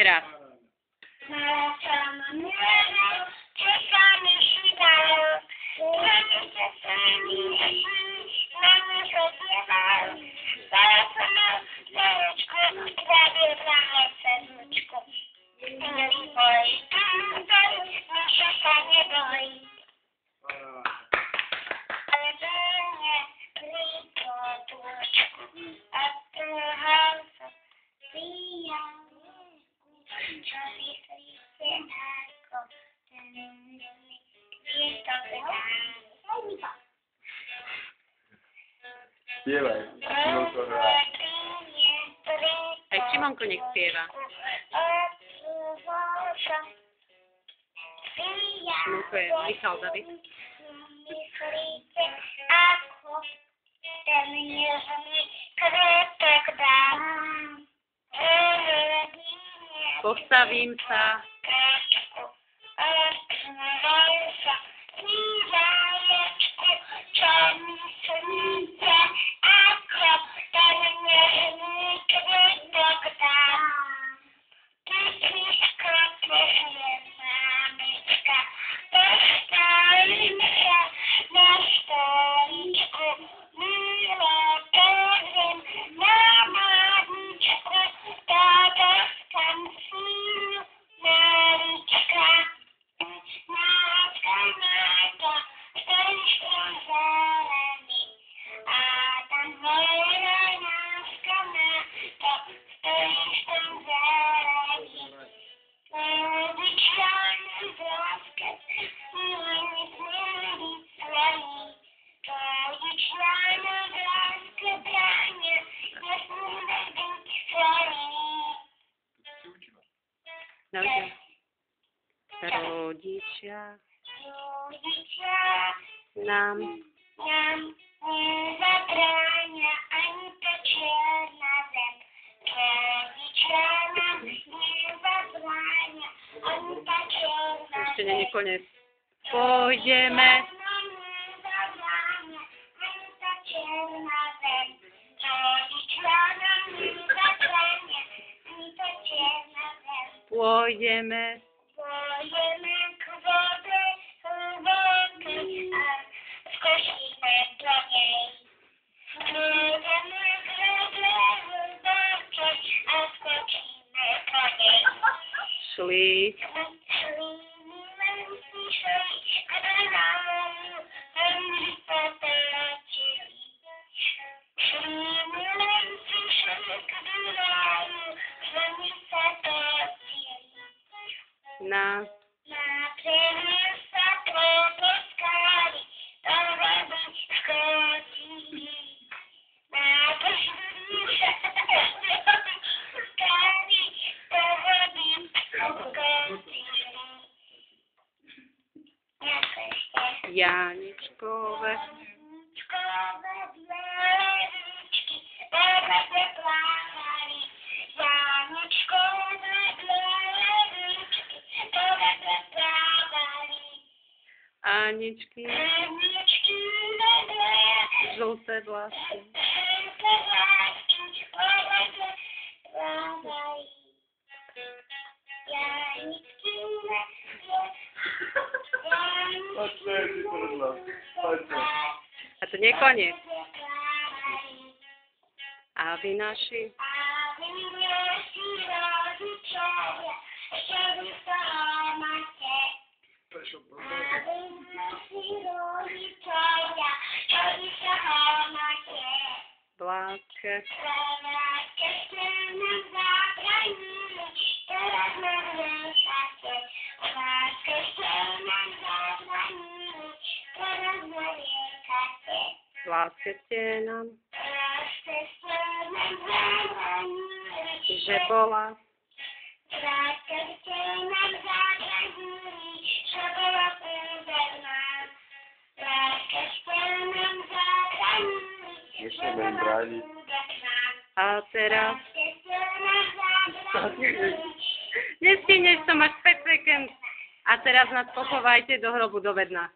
ešte raz. Spievaj. Aj Šimonko nech spieva. Šimonko je Michal David. Postavím sa. Naučím. Rodičia nám nezabránia ani tá čierna zem. Rodičia nám nezabránia ani tá čierna zem. ešte nie je koniec. Pôjdeme. Pôjdeme. Pôjdeme k vode hlbokej a skočíme do nej. Pôjdeme k vode hlbokej a skočíme do nej. Šli. Šli, milenci šli, k ráju, veľmi sa tlačili. Šli, milenci šli, k ráju, veľmi sa tlačili. Na Napríklad sa prepeskali, do vody skočili. Napríklad sa prepeskali, do vody skočili. Janičkové. Janičkové bľavičky, veľmi plávali. Janičkové bľavičky, veľmi plávali. Aničky. Aničky vedle, Žlté vlasy. žlté vlásky, veľmi plávali. Janičky vedle, A to nie je koniec. A vy naši. A vy naši rodičovia, ešte vy sa máte. A vy naši rodičovia, čo vy sa máte. V láske. Láske ste nám zabránili, teraz nám nešate. Láske ste nám zabránili, teraz nám nešate. V láske ste nám. Láske ste nám zabránili, Že bola. láske ste nám zabránili, že bola úderná. Láske ste nám zabránili, že Nesmieme im bola brániť. úderná. A teraz. Láske ste nám zabránili, Nestihneš, to máš 5 sekúnd. A teraz nás pochovajte do hrobu do bedna.